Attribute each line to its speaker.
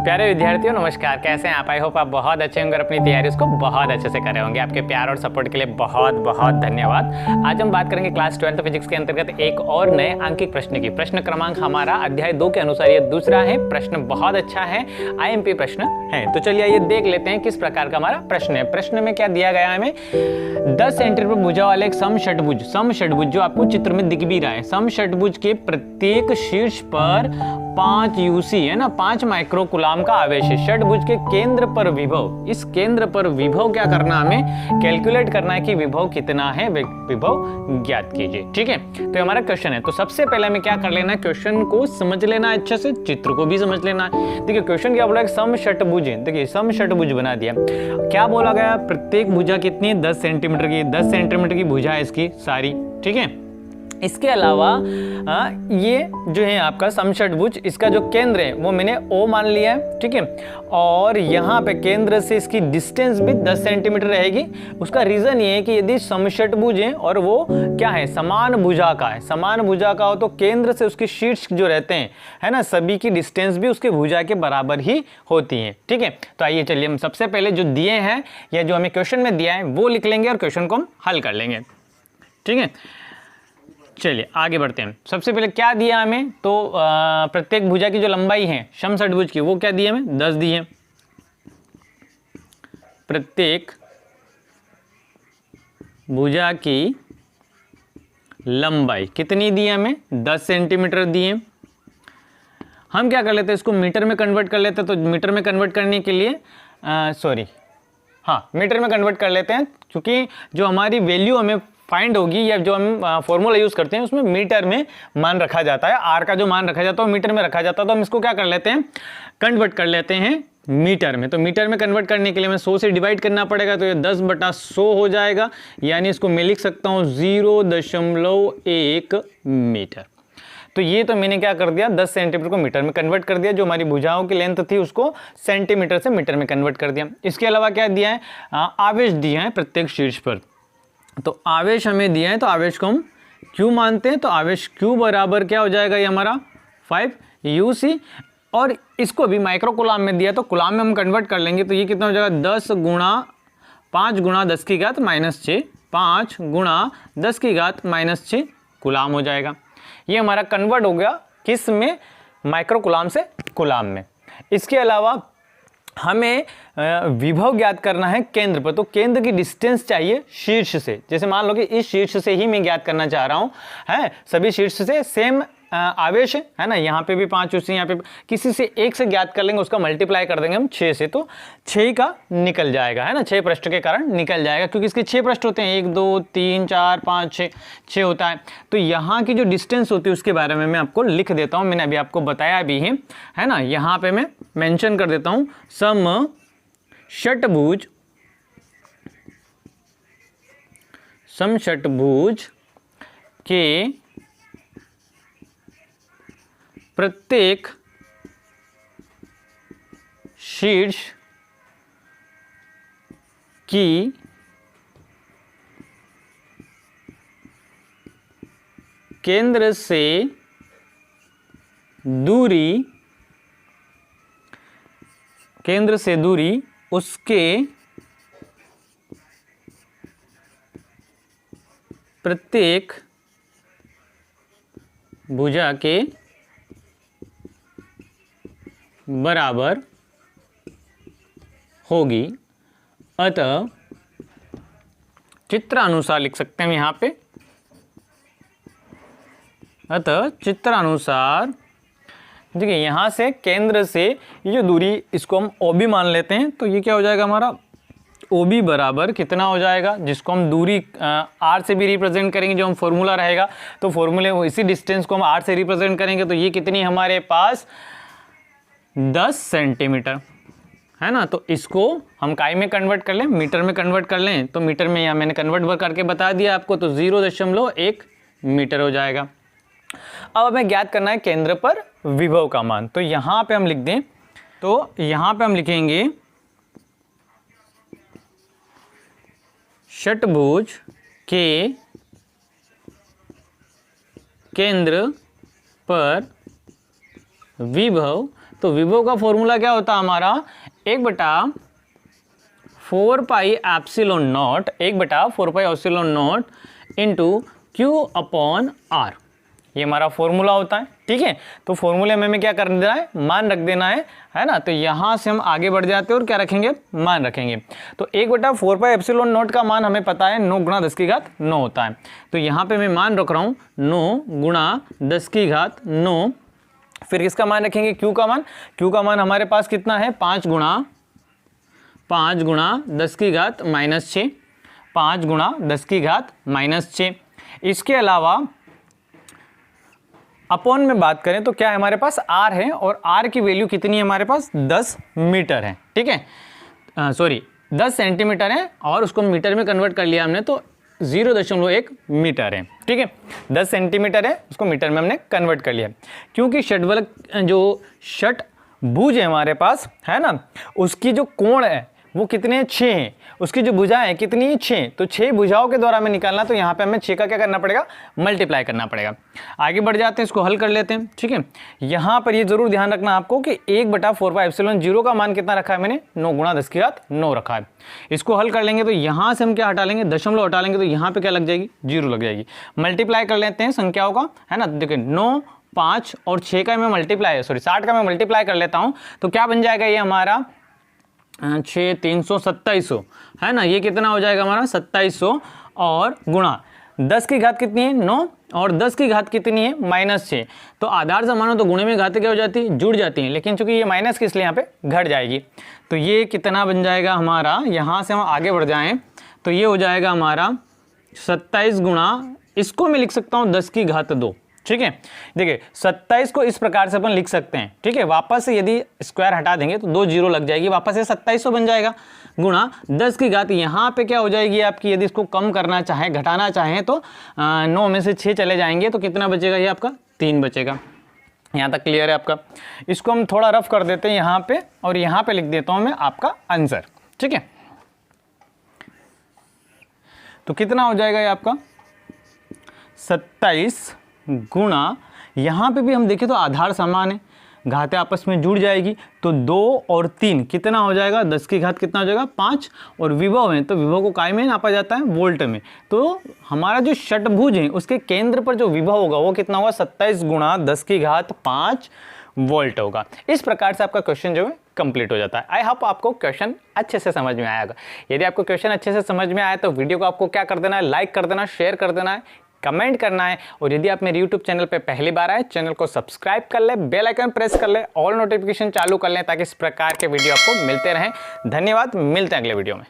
Speaker 1: प्यारे विद्यार्थियों नमस्कार, कैसे हैं आप? आई होप आप बहुत अच्छे होंगे और अपनी तैयारी उसको बहुत अच्छे से कर रहे होंगे। आपके प्यार और सपोर्ट के लिए बहुत बहुत धन्यवाद। आज हम बात करेंगे क्लास 12 फिजिक्स के अंतर्गत एक और नए अंकिक प्रश्न की। प्रश्न क्रमांक हमारा अध्याय 2 के अनुसार ये दूसरा है। प्रश्न बहुत अच्छा है, IMP प्रश्न है। तो चलिए ये देख लेते हैं किस प्रकार का हमारा प्रश्न है। प्रश्न में क्या दिया गया है हमें, 10 सेंटीमीटर भुजा वाले एक समषटभुज जो आपको चित्र में दिख भी रहा है, समषटभुज के प्रत्येक शीर्ष पर 5 UC है ना, 5 माइक्रो कूलाम का आवेश है। षटभुज के केंद्र पर विभव, इस केंद्र पर विभव क्या करना, हमें कैलकुलेट करना है कि विभव कितना है, विभव ज्ञात कीजिए। ठीक है, तो हमारा क्वेश्चन है। तो सबसे पहले हमें क्या कर लेना है, क्वेश्चन को समझ लेना अच्छे से, चित्र को भी समझ लेना है। देखिए क्वेश्चन क्या बोला है, समषटभुज है। देखिए समषटभुज बना दिया, क्या बोला गया, प्रत्येक भुजा कितनी, 10 सेंटीमीटर की, 10 सेंटीमीटर की भुजा है इसकी सारी। ठीक है, इसके अलावा ये जो है आपका समषटभुज, इसका जो केंद्र है वो मैंने O मान लिया है। ठीक है, और यहाँ पे केंद्र से इसकी डिस्टेंस भी 10 सेंटीमीटर रहेगी। उसका रीजन ये है कि यदि समषटभुज है और वो क्या है, समान भुजा का है, समान भुजा का हो तो केंद्र से उसके शीर्ष जो रहते हैं है ना, सभी की डिस्टेंस भी उसके भुजा के बराबर ही होती है। ठीक है, तो आइए चलिए हम सबसे पहले जो दिए हैं या जो हमें क्वेश्चन में दिया है वो लिख लेंगे और क्वेश्चन को हम हल कर लेंगे। ठीक है, चलिए आगे बढ़ते हैं। सबसे पहले क्या दिया हमें, तो प्रत्येक भुजा की जो लंबाई है समषटभुज की वो क्या दी हमें, 10 दी है। प्रत्येक भुजा की लंबाई कितनी दी है हमें, 10 सेंटीमीटर दी है। हम क्या कर लेते हैं, इसको मीटर में कन्वर्ट कर लेते हैं। तो मीटर में कन्वर्ट करने के लिए मीटर में कन्वर्ट कर लेते हैं, क्योंकि जो हमारी वैल्यू हमें फाइंड होगी या जो हम फॉर्मूला यूज करते हैं उसमें मीटर में मान रखा जाता है। आर का जो मान रखा जाता है वो मीटर में रखा जाता है। तो हम इसको क्या कर लेते हैं, कन्वर्ट कर लेते हैं मीटर में। तो मीटर में कन्वर्ट करने के लिए हमें 100 से डिवाइड करना पड़ेगा, तो ये 10/100 हो जाएगा, यानी इसको मैं लिख सकता हूँ 0.1 मीटर। तो ये तो मैंने क्या कर दिया, 10 सेंटीमीटर को मीटर में कन्वर्ट कर दिया। जो हमारी भुजाओं की लेंथ थी उसको सेंटीमीटर से मीटर में कन्वर्ट कर दिया। इसके अलावा क्या दिया है, आवेश दिया है प्रत्येक शीर्ष पर। तो आवेश हमें दिया है, तो आवेश को हम Q मानते हैं। तो आवेश Q बराबर क्या हो जाएगा, ये हमारा 5 UC। और इसको भी माइक्रो कूलाम में दिया, तो कूलाम में हम कन्वर्ट कर लेंगे। तो ये कितना हो जाएगा, 10 गुणा 5 गुणा 10 की घात -6, 5 गुणा 10 की घात -6 कूलाम हो जाएगा। ये हमारा कन्वर्ट हो गया किस में, माइक्रो कूलाम से कूलाम में। इसके अलावा हमें विभव ज्ञात करना है केंद्र पर। तो केंद्र की डिस्टेंस चाहिए शीर्ष से। जैसे मान लो कि इस शीर्ष से ही मैं ज्ञात करना चाह रहा हूं, है सभी शीर्ष से सेम आवेश है ना, यहाँ पे भी 5 UC, यहाँ पे किसी से एक से ज्ञात कर लेंगे, उसका मल्टीप्लाई कर देंगे हम 6 से, तो 6 का निकल जाएगा, है ना, 6 पृष्ठ के कारण निकल जाएगा, क्योंकि इसके 6 पृष्ठ होते हैं, 1 2 3 4 5 6 होता है। तो यहाँ की जो डिस्टेंस होती है उसके बारे में मैं आपको लिख देता हूँ, मैंने अभी आपको बताया भी है ना। यहाँ पे मैं मेंशन कर देता हूँ, समषटभुज के प्रत्येक शीर्ष की केंद्र से दूरी उसके प्रत्येक भुजा के बराबर होगी। अतः चित्रानुसार लिख सकते हैं यहाँ पे, अतः चित्रानुसार देखिए यहाँ से केंद्र से ये जो दूरी, इसको हम OB मान लेते हैं। तो ये क्या हो जाएगा हमारा, OB बराबर कितना हो जाएगा, जिसको हम दूरी R से भी रिप्रेजेंट करेंगे, जो हम फॉर्मूला रहेगा तो फॉर्मूले इसी डिस्टेंस को हम R से रिप्रेजेंट करेंगे। तो ये कितनी हमारे पास 10 सेंटीमीटर, है ना। तो इसको हम काय में कन्वर्ट कर लें, मीटर में कन्वर्ट कर लें। तो मीटर में यहाँ मैंने कन्वर्ट करके बता दिया आपको, तो 0.1 मीटर हो जाएगा। अब हमें ज्ञात करना है केंद्र पर विभव का मान। तो यहाँ पे हम लिख दें, तो यहाँ पे हम लिखेंगे षटभुज के केंद्र पर विभव, तो विभव का फॉर्मूला क्या होता है हमारा 1/4 pi epsilon not, 1/4 pi epsilon not into Q/R, ये हमारा फॉर्मूला होता है। ठीक है, तो फॉर्मूले में हमें क्या कर देना है, मान रख देना है ना। तो यहाँ से हम आगे बढ़ जाते हैं और क्या रखेंगे, मान रखेंगे। तो 1/4 पाई एप्सिलॉन नॉट का मान हमें पता है 9 × 10⁻9 होता है। तो यहाँ पे मैं मान रख रहा हूँ 9 × 10⁻9। फिर इसका मान रखेंगे Q का मान, Q का मान हमारे पास कितना है 5 × 10⁻6, 5 × 10⁻6। इसके अलावा अपॉन में बात करें तो क्या है हमारे पास R है, और R की वैल्यू कितनी है हमारे पास 10 मीटर है। ठीक है, 10 सेंटीमीटर है, और उसको मीटर में कन्वर्ट कर लिया हमने तो 0.1 मीटर है। ठीक है, 10 सेंटीमीटर है, उसको मीटर में हमने कन्वर्ट कर लिया। क्योंकि षटभुज है हमारे पास, है ना, उसकी जो कोण है वो कितने हैं, 6 हैं। उसकी जो भुजाएं हैं कितनी है, 6। तो 6 भुजाओं के द्वारा हमें निकालना, तो यहाँ पे हमें 6 का क्या करना पड़ेगा, मल्टीप्लाई करना पड़ेगा। आगे बढ़ जाते हैं, इसको हल कर लेते हैं। ठीक है, यहाँ पर ये जरूर ध्यान रखना आपको कि 1/4 पाई एप्सिलॉन 0 का मान कितना रखा है मैंने, 9 × 10⁻9 रखा है। इसको हल कर लेंगे तो यहाँ से हम क्या हटा लेंगे, दशमलव हटा लेंगे, तो यहाँ पे क्या लग जाएगी, 0 लग जाएगी। मल्टीप्लाई कर लेते हैं संख्याओं का, है ना। देखिए 9, 5 और 6 का मैं मल्टीप्लाई 60 का मैं मल्टीप्लाई कर लेता हूँ, तो क्या बन जाएगा ये हमारा 6 300 2700, है ना। ये कितना हो जाएगा हमारा 2700, और गुणा 10 की घात कितनी है 9, और 10 की घात कितनी है -6। तो आधार से मानो तो गुणे में घातें क्या हो जाती है, जुड़ जाती हैं, लेकिन चूंकि ये माइनस की इसलिए यहाँ पे घट जाएगी। तो ये कितना बन जाएगा हमारा, यहाँ से हम आगे बढ़ जाएं तो ये हो जाएगा हमारा 27 गुणा, इसको मैं लिख सकता हूँ 10 की घात 2। ठीक है, देखिए 27 को इस प्रकार से अपन लिख सकते हैं। ठीक है, वापस से यदि स्क्वायर हटा देंगे तो 2 0 लग जाएगी, वापस से 2700 बन जाएगा, गुणा 10 की घात यहाँ पे क्या हो जाएगी आपकी, यदि इसको कम करना चाहें, घटाना चाहें तो 9 में से 6 चले जाएंगे, तो कितना बचेगा ये आपका 3 बचेगा। यहाँ तक क्लियर है आपका। इसको हम थोड़ा रफ कर देते हैं यहाँ पे, और यहाँ पे लिख देता हूँ मैं आपका आंसर। ठीक है, तो कितना हो जाएगा ये आपका 27 गुणा, यहाँ पे भी हम देखें तो आधार समान है, घातें आपस में जुड़ जाएगी, तो 2 और 3 कितना हो जाएगा, 10 की घात कितना हो जाएगा 5, और विभव है तो विभव को काय में नापा जाता है, वोल्ट में। तो हमारा जो षटभुज है उसके केंद्र पर जो विभव होगा वो कितना होगा, 27 गुणा 10 की घात 5 वोल्ट होगा। इस प्रकार से आपका क्वेश्चन जो है कंप्लीट हो जाता है। आई होप आपको क्वेश्चन अच्छे से समझ में आएगा। यदि आपको क्वेश्चन अच्छे से समझ में आया तो वीडियो को आपको क्या कर देना है, लाइक कर देना, शेयर कर देना है, कमेंट करना है, और यदि आप मेरे YouTube चैनल पे पहली बार आए, चैनल को सब्सक्राइब कर ले, बेल आइकन प्रेस कर ले, ऑल नोटिफिकेशन चालू कर लें, ताकि इस प्रकार के वीडियो आपको मिलते रहें। धन्यवाद, मिलते हैं अगले वीडियो में।